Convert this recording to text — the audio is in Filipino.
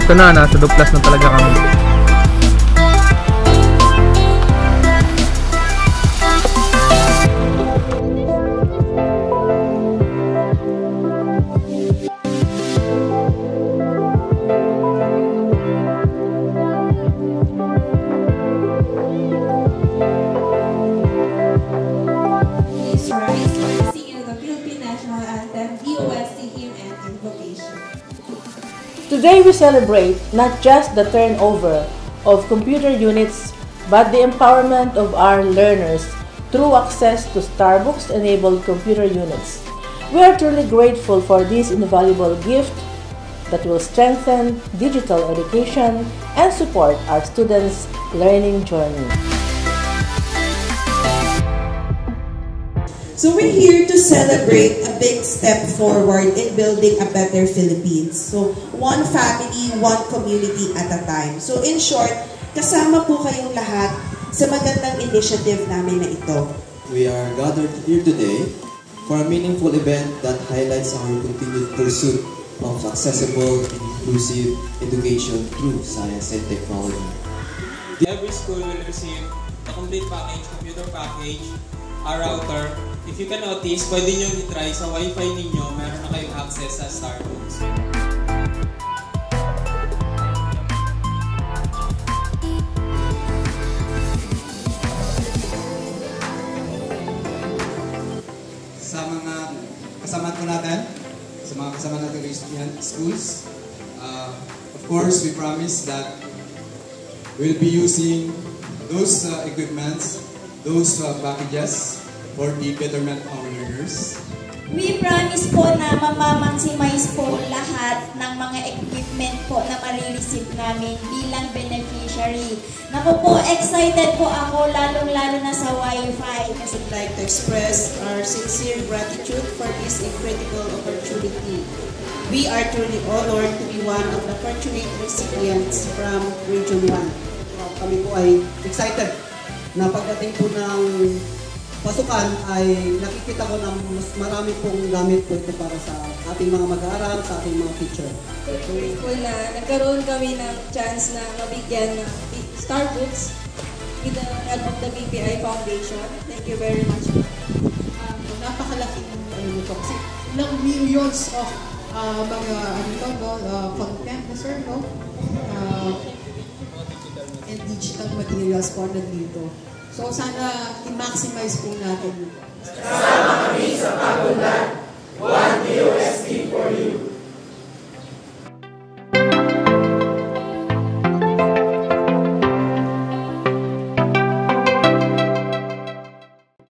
ito na, nasa Duplas na talaga kami. Today we celebrate not just the turnover of computer units, but the empowerment of our learners through access to Starbucks-enabled computer units. We are truly grateful for this invaluable gift that will strengthen digital education and support our students' learning journey. So we're here to celebrate a big step forward in building a better Philippines. So one family, one community at a time. So in short, kasama po kayong lahat sa magandang initiative namin na ito. We are gathered here today for a meaningful event that highlights our continued pursuit of accessible and inclusive education through science and technology. Every school will receive the complete package, computer package, a router. If you can notice, pwede nyo i-try sa Wi-Fi ninyo, meron na kayong access sa Starbucks. Sa mga kasama po natin, sa mga kasama natin schools, of course, we promise that we'll be using those equipments, those packages for the betterment of our learners. We promise po na mamamaximize po lahat ng mga equipment po na marireceive namin bilang beneficiary. Naku po, excited po ako lalong-lalo na sa Wi-Fi. I would like to express our sincere gratitude for this incredible opportunity. We are truly honored to be one of the fortunate recipients from Region 1. Kami po ay excited na pagdating po ng pasukan ay nakikita ko na mas marami pong gamit po ito para sa ating mga mag-aaral, sa ating mga teacher. Grateful na nagkaroon kami ng chance na mabigyan ng Starbucks with the help of the BPI Foundation. Thank you very much. Napakalaking nito kasi ilang millions of mga content na sir, no? And digital materials po nandito. So sana i-maximize po natin. Kasama kami sa pag-unlad